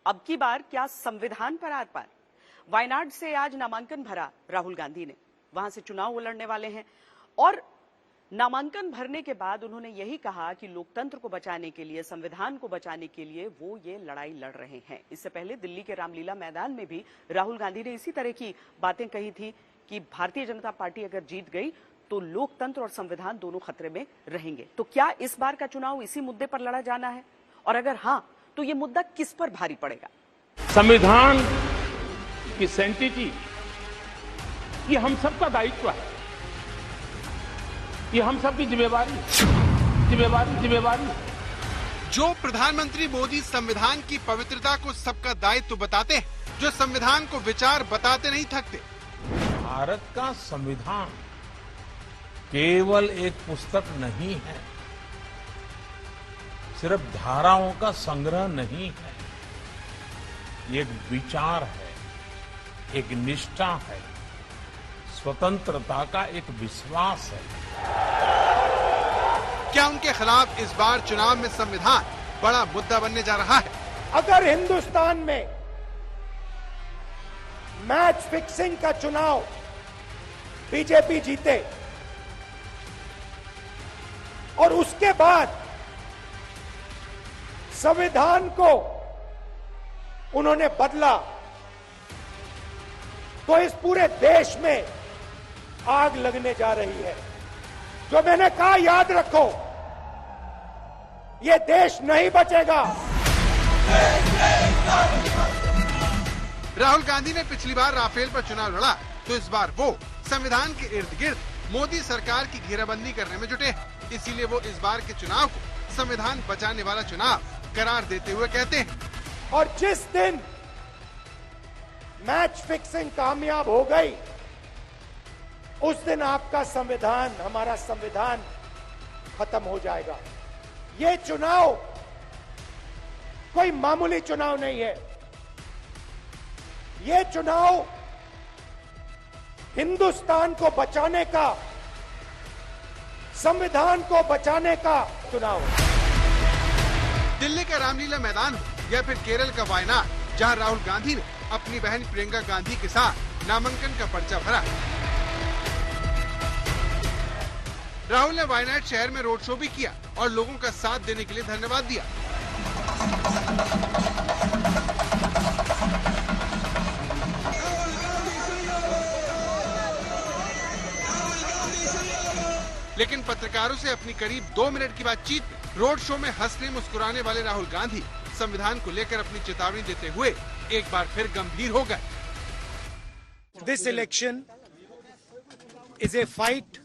अब की बार क्या संविधान पर आर पार? वायनाड से आज नामांकन भरा राहुल गांधी ने, वहां से चुनाव लड़ने वाले हैं और नामांकन भरने के बाद उन्होंने यही कहा कि लोकतंत्र को बचाने के लिए, संविधान को बचाने के लिए वो ये लड़ाई लड़ रहे हैं। इससे पहले दिल्ली के रामलीला मैदान में भी राहुल गांधी ने इसी तरह की बातें कही थी कि भारतीय जनता पार्टी अगर जीत गई तो लोकतंत्र और संविधान दोनों खतरे में रहेंगे। तो क्या इस बार का चुनाव इसी मुद्दे पर लड़ा जाना है? और अगर हाँ, तो ये मुद्दा किस पर भारी पड़ेगा? संविधान की सैंक्टिटी ये हम सबका दायित्व है, ये हम सबकी जिम्मेवारी। जो प्रधानमंत्री मोदी संविधान की पवित्रता को सबका दायित्व बताते हैं, जो संविधान को विचार बताते नहीं थकते। भारत का संविधान केवल एक पुस्तक नहीं है, सिर्फ धाराओं का संग्रह नहीं है, ये एक विचार है, एक निष्ठा है, स्वतंत्रता का एक विश्वास है। क्या उनके खिलाफ इस बार चुनाव में संविधान बड़ा मुद्दा बनने जा रहा है? अगर हिंदुस्तान में मैच फिक्सिंग का चुनाव बीजेपी जीते और उसके बाद संविधान को उन्होंने बदला, तो इस पूरे देश में आग लगने जा रही है। जो मैंने कहा याद रखो, ये देश नहीं बचेगा। राहुल गांधी ने पिछली बार राफेल पर चुनाव लड़ा, तो इस बार वो संविधान के इर्द गिर्द मोदी सरकार की घेराबंदी करने में जुटे हैं। इसीलिए वो इस बार के चुनाव को संविधान बचाने वाला चुनाव करार देते हुए कहते हैं। और जिस दिन मैच फिक्सिंग कामयाब हो गई, उस दिन आपका संविधान, हमारा संविधान खत्म हो जाएगा। ये चुनाव कोई मामूली चुनाव नहीं है। ये चुनाव हिंदुस्तान को बचाने का, संविधान को बचाने का चुनाव है। दिल्ली का रामलीला मैदान हो या फिर केरल का वायनाड, जहां राहुल गांधी ने अपनी बहन प्रियंका गांधी के साथ नामांकन का पर्चा भरा। राहुल ने वायनाड शहर में रोड शो भी किया और लोगों का साथ देने के लिए धन्यवाद दिया। लेकिन पत्रकारों से अपनी करीब 2 मिनट की बातचीत में रोड शो में हंसने मुस्कुराने वाले राहुल गांधी संविधान को लेकर अपनी चेतावनी देते हुए एक बार फिर गंभीर हो गए। This election is a fight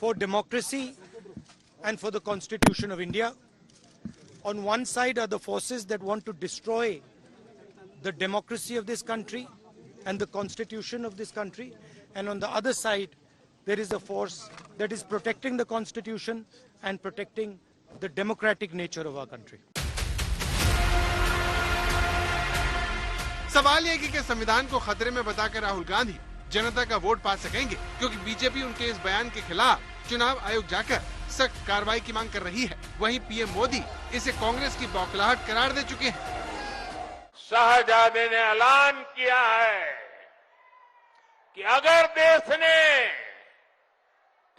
for democracy and for the Constitution of India. On one side are the forces that want to destroy the democracy of this country and the Constitution of this country, and on the other side there is a force that is protecting the Constitution and protecting the democratic nature of our country. सवाल यह कि संविधान को खतरे में बताकर राहुल गांधी जनता का vote पा सकेंगे, क्योंकि बीजेपी उनके इस बयान के खिलाफ चुनाव आयोग जाकर सख्त कार्रवाई की मांग कर रही है। वहीं पीएम मोदी इसे कांग्रेस की बौखलाहट करार दे चुके हैं। शाहजादे ने ऐलान किया है कि अगर देश ने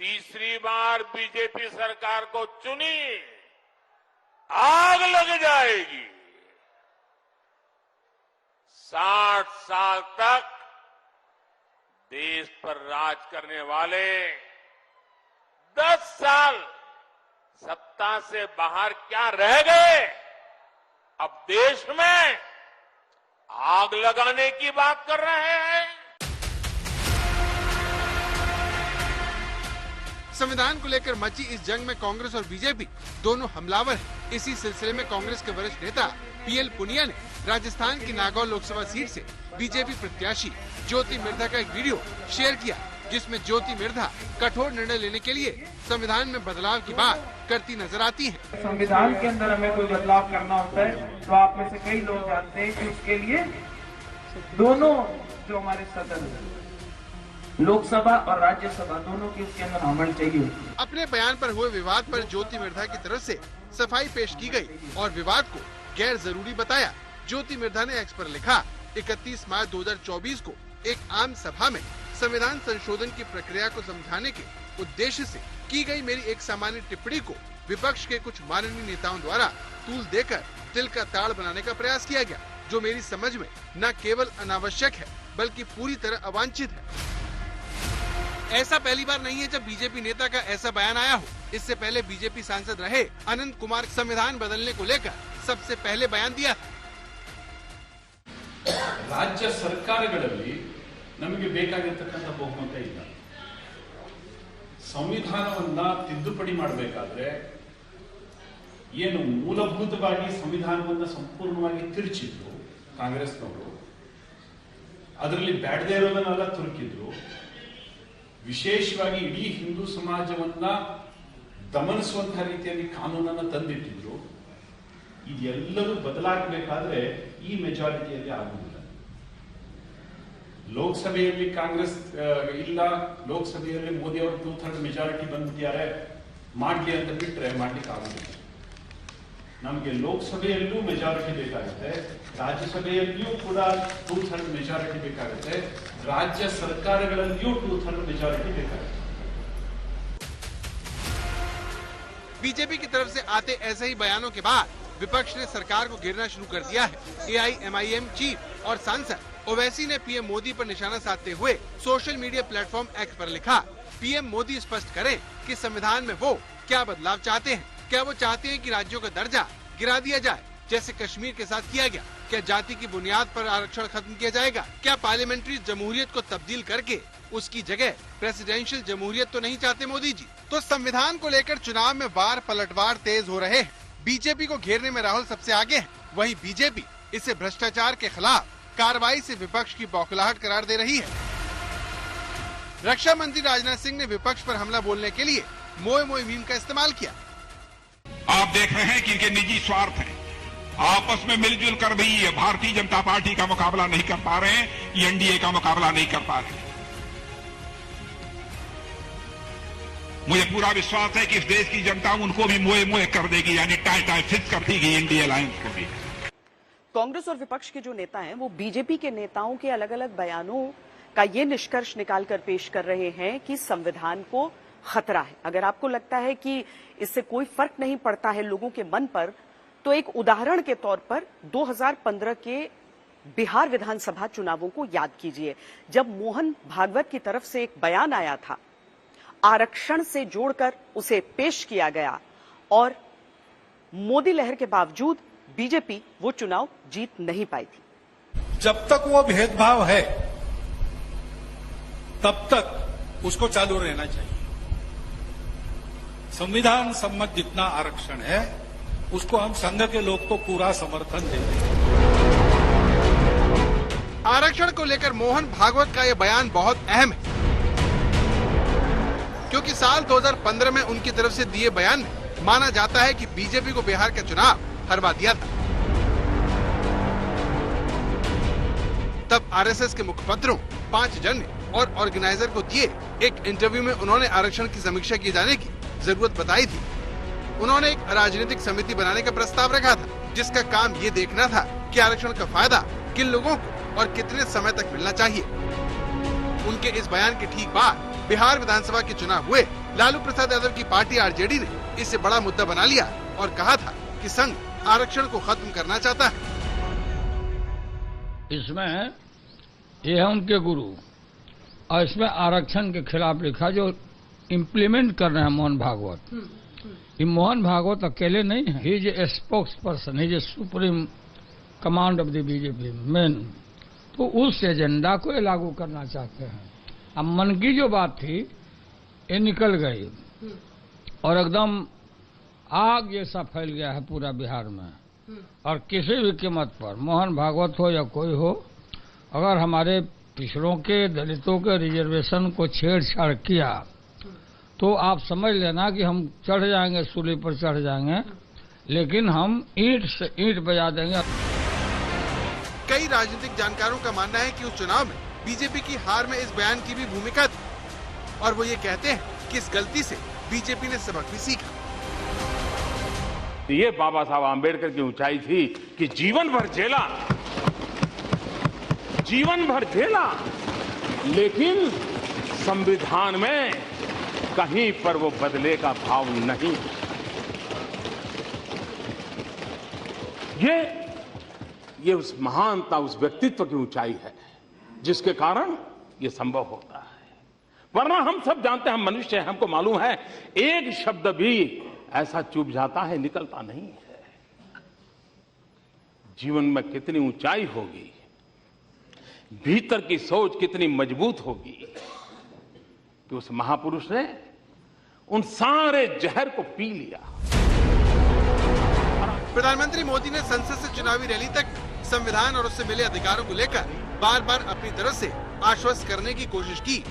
तीसरी बार बीजेपी सरकार को चुनी, आग लग जाएगी। 60 साल तक देश पर राज करने वाले 10 साल सत्ता से बाहर क्या रह गए? अब देश में आग लगाने की बात कर रहे हैं। संविधान को लेकर मची इस जंग में कांग्रेस और बीजेपी दोनों हमलावर हैं। इसी सिलसिले में कांग्रेस के वरिष्ठ नेता पीएल पुनिया ने राजस्थान की नागौर लोकसभा सीट से बीजेपी प्रत्याशी ज्योति मिर्धा का एक वीडियो शेयर किया, जिसमें ज्योति मिर्धा कठोर निर्णय लेने के लिए संविधान में बदलाव की बात करती नजर आती हैं। संविधान के अंदर हमें कोई बदलाव करना होता है तो आप में से कई लोग जानते हैं कि उसके लिए दोनों जो हमारे सदन लोकसभा और राज्यसभा दोनों की उसके अंदर अमल चाहिए। अपने बयान पर हुए विवाद पर ज्योति मिर्धा की तरफ से सफाई पेश की गई और विवाद को गैर जरूरी बताया। ज्योति मिर्धा ने एक्स पर लिखा, 31 मार्च 2024 को एक आम सभा में संविधान संशोधन की प्रक्रिया को समझाने के उद्देश्य से की गई मेरी एक सामान्य टिप्पणी को विपक्ष के कुछ माननीय नेताओं द्वारा तूल देकर तिल का ताड़ बनाने का प्रयास किया गया, जो मेरी समझ में न केवल अनावश्यक है बल्कि पूरी तरह अवांछित है। ऐसा पहली बार नहीं है जब बीजेपी नेता का ऐसा बयान आया हो। इससे पहले बीजेपी सांसद रहे अनंत कुमार संविधान बदलने को लेकर सबसे पहले बयान दिया। ರಾಜ್ಯ ಸರ್ಕಾರಗಳಲ್ಲಿ ನಮಗೆ ಬೇಕಾಗಿರತಕ್ಕಂತ ಬಹುಮತ ಇಲ್ಲ. ಸಂವಿಧಾನವನ್ನ ತಿದ್ದುಪಡಿ ಮಾಡಬೇಕಾದ್ರೆ ಏನು ಮೂಲಭೂತವಾಗಿ ಸಂವಿಧಾನವನ್ನ ಸಂಪೂರ್ಣವಾಗಿ ತಿರುಚಿದ್ರು ಕಾಂಗ್ರೆಸ್ನವರು, ಅದರಲ್ಲಿ ಬ್ಯಾಡದೇ ಇರೋದನ್ನೆಲ್ಲ ತುರುಕಿದ್ರು, ವಿಶೇಷವಾಗಿ ಇಡೀ ಹಿಂದೂ ಸಮಾಜವನ್ನ ದಮನಿಸುವಂತಹ ರೀತಿಯಲ್ಲಿ ಕಾನೂನನ್ನು ತಂದಿಟ್ಟಿದ್ರು. ಇದೆಲ್ಲವೂ ಬದಲಾಗಬೇಕಾದ್ರೆ ಈ ಮೆಜಾರಿಟಿಯಲ್ಲಿ ಆಗುವುದಿಲ್ಲ. ಲೋಕಸಭೆಯಲ್ಲಿ ಕಾಂಗ್ರೆಸ್ ಇಲ್ಲ, ಲೋಕಸಭೆಯಲ್ಲಿ ಮೋದಿ ಅವರು 2/3 ಮೆಜಾರಿಟಿ ಬಂದಿದ್ದಾರೆ, ಮಾಡ್ಲಿ ಅಂತ ಬಿಟ್ರೆ ಮಾಡ್ಲಿಕ್ಕೆ ಆಗುದಿಲ್ಲ. ನಮಗೆ ಲೋಕಸಭೆಯಲ್ಲೂ ಮೆಜಾರಿಟಿ ಬೇಕಾಗುತ್ತೆ, ರಾಜ್ಯಸಭೆಯಲ್ಲಿಯೂ ಕೂಡ 2/3 ಮೆಜಾರಿಟಿ ಬೇಕಾಗುತ್ತೆ, राज्य सरकारಗಳಲ್ಲಿಯೂ 2/3 मेजॉरिटी ಬೇಕಾಗುತ್ತೆ। बीजेपी की तरफ से आते ऐसे ही बयानों के बाद विपक्ष ने सरकार को घेरना शुरू कर दिया है। AIMIM चीफ और सांसद ओवैसी ने पीएम मोदी पर निशाना साधते हुए सोशल मीडिया प्लेटफॉर्म एक्स पर लिखा, पीएम मोदी स्पष्ट करें कि संविधान में वो क्या बदलाव चाहते हैं। क्या वो चाहते हैं कि राज्यों का दर्जा गिरा दिया जाए जैसे कश्मीर के साथ किया गया? क्या जाति की बुनियाद पर आरक्षण खत्म किया जाएगा? क्या पार्लियामेंट्री जमहूरियत को तब्दील करके उसकी जगह प्रेसिडेंशियल जमहूरियत तो नहीं चाहते मोदी जी? तो संविधान को लेकर चुनाव में वार पलटवार तेज हो रहे हैं। बीजेपी को घेरने में राहुल सबसे आगे है, वहीं बीजेपी इसे भ्रष्टाचार के खिलाफ कार्रवाई से विपक्ष की बौखलाहट करार दे रही है। रक्षा मंत्री राजनाथ सिंह ने विपक्ष पर हमला बोलने के लिए मोए मोए मीम का इस्तेमाल किया। आप देख रहे हैं कि इनके निजी स्वार्थ हैं, आपस में मिलजुल कर भी ये भारतीय जनता पार्टी का मुकाबला नहीं कर पा रहे हैं, ये एनडीए का मुकाबला नहीं कर पा रहे। मुझे पूरा विश्वास है कि इस देश की जनता उनको भी मोए मोए कर देगी, यानी टाई टाई फिक्स कर देगी एनडीए अलायंस को भी। कांग्रेस और विपक्ष के जो नेता हैं वो बीजेपी के नेताओं के अलग अलग बयानों का ये निष्कर्ष निकालकर पेश कर रहे हैं कि संविधान को खतरा है। अगर आपको लगता है कि इससे कोई फर्क नहीं पड़ता है लोगों के मन पर, तो एक उदाहरण के तौर पर 2015 के बिहार विधानसभा चुनावों को याद कीजिए, जब मोहन भागवत की तरफ से एक बयान आया था, आरक्षण से जोड़कर उसे पेश किया गया और मोदी लहर के बावजूद बीजेपी वो चुनाव जीत नहीं पाई थी। जब तक वो भेदभाव है तब तक उसको चालू रहना चाहिए। संविधान सम्मत जितना आरक्षण है उसको हम संघ के लोग तो पूरा समर्थन देते हैं। आरक्षण को लेकर मोहन भागवत का यह बयान बहुत अहम है, क्योंकि साल 2015 में उनकी तरफ से दिए बयान में माना जाता है कि बीजेपी को बिहार का चुनाव हरवा दिया था। तब आरएसएस के मुखपत्रों 5 जन और ऑर्गेनाइजर को दिए एक इंटरव्यू में उन्होंने आरक्षण की समीक्षा किए जाने की जरूरत बताई थी। उन्होंने एक राजनीतिक समिति बनाने का प्रस्ताव रखा था, जिसका काम ये देखना था कि आरक्षण का फायदा किन लोगों को और कितने समय तक मिलना चाहिए। उनके इस बयान के ठीक बाद बिहार विधानसभा के चुनाव हुए। लालू प्रसाद यादव की पार्टी आरजेडी ने इसे बड़ा मुद्दा बना लिया और कहा था कि संघ आरक्षण को खत्म करना चाहता है। इसमें ये है उनके गुरु, और इसमें आरक्षण के खिलाफ लिखा जो इम्प्लीमेंट कर रहे हैं मोहन भागवत। ये मोहन भागवत अकेले नहीं है, he is a spokes person, he is a supreme command of the BJP main. तो उस एजेंडा को ये लागू करना चाहते हैं। अब मन की जो बात थी ये निकल गई और एकदम आग जैसा फैल गया है पूरा बिहार में। और किसी भी कीमत पर मोहन भागवत हो या कोई हो, अगर हमारे पिछड़ों के दलितों के रिजर्वेशन को छेड़छाड़ किया तो आप समझ लेना कि हम चढ़ जाएंगे, सूली पर चढ़ जाएंगे, लेकिन हम ईंट से ईंट बजा देंगे। कई राजनीतिक जानकारों का मानना है कि उस चुनाव में बीजेपी की हार में इस बयान की भी भूमिका थी, और वो ये कहते हैं कि इस गलती से बीजेपी ने सबक भी सीखा। ये बाबा साहब आंबेडकर की ऊंचाई थी कि जीवन भर झेला, लेकिन संविधान में कहीं पर वो बदले का भाव नहीं। ये उस महानता, उस व्यक्तित्व की ऊंचाई है जिसके कारण ये संभव होता है। वरना हम सब जानते हैं, हम मनुष्य हैं, हमको मालूम है एक शब्द भी ऐसा चुप जाता है, निकलता नहीं है। जीवन में कितनी ऊंचाई होगी, भीतर की सोच कितनी मजबूत होगी कि उस महापुरुष ने उन सारे जहर को पी लिया। प्रधानमंत्री मोदी ने संसद से चुनावी रैली तक संविधान और उससे मिले अधिकारों को लेकर बार बार अपनी तरफ से आश्वस्त करने की कोशिश की,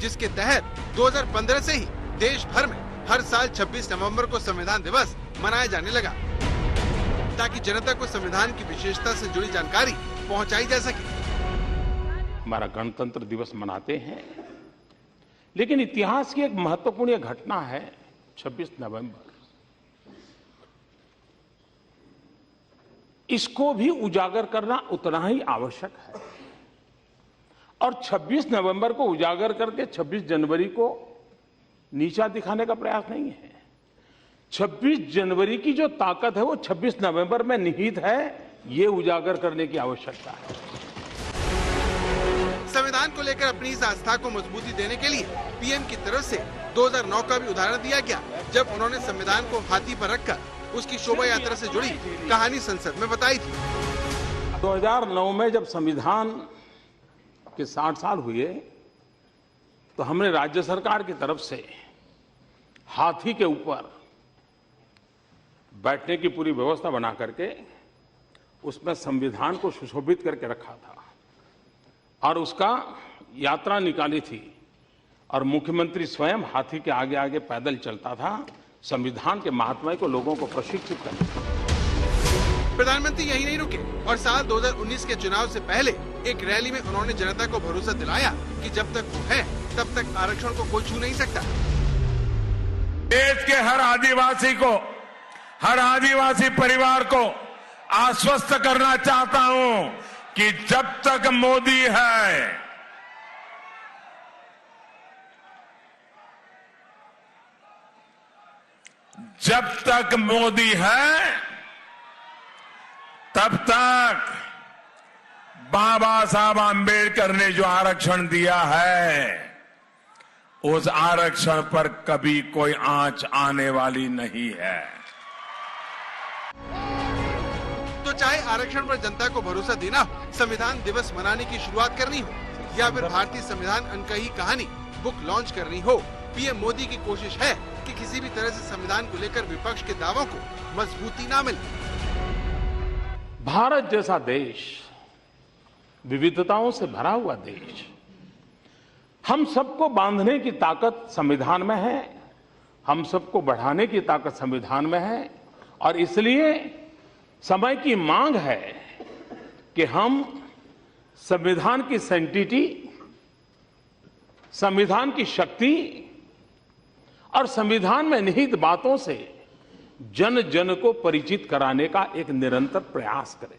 जिसके तहत 2015 से ही देश भर में हर साल 26 नवंबर को संविधान दिवस मनाया जाने लगा, ताकि जनता को संविधान की विशेषता से जुड़ी जानकारी पहुंचाई जा सके। हमारा गणतंत्र दिवस मनाते हैं, लेकिन इतिहास की एक महत्वपूर्ण घटना है 26 नवंबर। इसको भी उजागर करना उतना ही आवश्यक है, और 26 नवंबर को उजागर करके 26 जनवरी को नीचा दिखाने का प्रयास नहीं है। 26 जनवरी की जो ताकत है वो 26 नवंबर में निहित है, ये उजागर करने की आवश्यकता है। संविधान को लेकर अपनी इस आस्था को मजबूती देने के लिए पीएम की तरफ से 2009 का भी उदाहरण दिया गया, जब उन्होंने संविधान को हाथी पर रखकर उसकी शोभा यात्रा से जुड़ी कहानी संसद में बताई थी। 2009 में जब संविधान के 60 साल हुए तो हमने राज्य सरकार की तरफ से हाथी के ऊपर बैठने की पूरी व्यवस्था बना करके उसमें संविधान को सुशोभित करके रखा था और उसका यात्रा निकाली थी, और मुख्यमंत्री स्वयं हाथी के आगे आगे पैदल चलता था, संविधान के महात्मा को लोगों को प्रशिक्षित करने। प्रधानमंत्री यही नहीं रुके और साल 2019 के चुनाव से पहले एक रैली में उन्होंने जनता को भरोसा दिलाया कि जब तक वो है तब तक आरक्षण को कोई छू नहीं सकता। देश के हर आदिवासी को, हर आदिवासी परिवार को आश्वस्त करना चाहता हूं कि जब तक मोदी है, जब तक मोदी है, तब तक बाबा साहब आंबेडकर ने जो आरक्षण दिया है, उस आरक्षण पर कभी कोई आंच आने वाली नहीं है। तो चाहे आरक्षण पर जनता को भरोसा देना हो, संविधान दिवस मनाने की शुरुआत करनी हो, या फिर भारतीय संविधान अनकही कहानी बुक लॉन्च करनी हो, पीएम मोदी की कोशिश है कि किसी भी तरह से संविधान को लेकर विपक्ष के दावों को मजबूती ना मिले। भारत जैसा देश, विविधताओं से भरा हुआ देश, हम सबको बांधने की ताकत संविधान में है, हम सबको बढ़ाने की ताकत संविधान में है, और इसलिए समय की मांग है कि हम संविधान की सैंक्टिटी, संविधान की शक्ति और संविधान में निहित बातों से जन जन को परिचित कराने का एक निरंतर प्रयास करें।